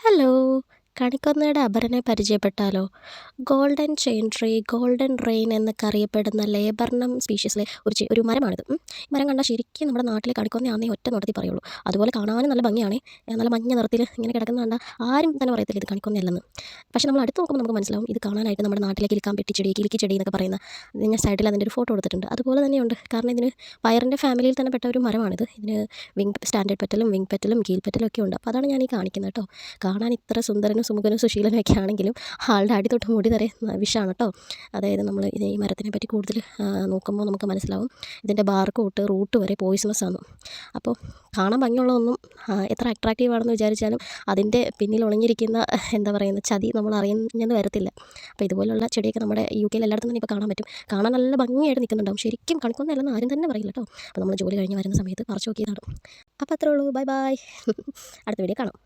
Hello! കണിക്കൊന്നയുടെ അപരനെ പരിചയപ്പെട്ടാലോ? Golden chain tree, golden rain എന്നൊക്കെ അറിയപ്പെടുന്ന ലേബർനം സ്പീഷീസിലെ ഒരു മരമാണിത്. ഈ മരം കണ്ടാൽ ശരിക്കും നമ്മുടെ നാട്ടിലെ കണിക്കൊന്നയാന്നേ ഒറ്റ നോട്ടത്തിൽ പറയുള്ളൂ. അതുപോലെ കാണാനും നല്ല ഭംഗിയാണേ. നല്ല മഞ്ഞ നിറത്തിൽ ഇങ്ങനെ കിടക്കുന്നത് കണ്ടാൽ ആരും തന്നെ പറയത്തില്ല ഇത് കണിക്കൊന്നയല്ലെന്ന്. പക്ഷേ നമ്മൾ അടുത്ത് നോക്കുമ്പോൾ നമുക്ക് മനസ്സിലാവും ഇത് കാണാനായിട്ട് നമ്മുടെ നാട്ടിലെ കിലുക്കാമ്പെട്ടിച്ചെടി, കിലുക്കിച്ചെടി എന്നൊക്കെ പറയുന്ന ഞാൻ സൈഡിൽ അതിൻ്റെ ഒരു ഫോട്ടോ എടുത്തിട്ടുണ്ട്. അതുപോലെ തന്നെയുണ്ട്. കാരണം ഇതിന് പയറിൻ്റെ ഫാമിലിയിൽ തന്നെ പെട്ട ഒരു മരമാണിത്. ഇതിന് സ്റ്റാൻഡേർഡ് പെറ്റലും വിങ് പെറ്റലും കീൽ പെറ്റലും ഒക്കെ ഉണ്ട്. അപ്പോൾ അതാണ് ഞാൻ ഈ കാണിക്കുന്നത് കേട്ടോ. കാണാൻ ഇത്ര സുന്ദരനും സുമുഖനും സുശീലനും ഒക്കെ ആണെങ്കിലും ആളുടെ അടി തൊട്ട് മുടി വരെ വിഷമാണ് കേട്ടോ. അതായത് നമ്മൾ ഈ മരത്തിനെ പറ്റി കൂടുതൽ നോക്കുമ്പോൾ നമുക്ക് മനസ്സിലാവും ഇതിൻ്റെ ബാർക്ക് തൊട്ട് റൂട്ട് വരെ പോയിസണസ് ആണ്. അപ്പോൾ കാണാൻ ഭംഗിയുള്ളതൊന്നും എത്ര അട്രാക്റ്റീവ് ആണെന്ന് വിചാരിച്ചാലും അതിൻ്റെ പിന്നിൽ ഒളിഞ്ഞിരിക്കുന്ന എന്താ പറയുന്ന ചതി നമ്മൾ അറിയുന്നത് വരത്തില്ല. അപ്പോൾ ഇതുപോലുള്ള ചെടിയൊക്കെ നമ്മുടെ UK എല്ലായിടത്തും തന്നെ ഇപ്പോൾ കാണാൻ പറ്റും. കാണാൻ നല്ല ഭംഗിയായിട്ട് നിൽക്കുന്നുണ്ടാവും. ശരിക്കും കണിക്കൊന്നയല്ലെന്ന് ആരും തന്നെ പറയില്ല കേട്ടോ. അപ്പോൾ നമ്മൾ ജോലി കഴിഞ്ഞ് വരുന്ന സമയത്ത് പറിച്ച് നോക്കിയതാണ്. അപ്പോൾ അത്രേ ഉള്ളൂ. Bye bye. അടുത്ത വീഡിയോ കാണാം.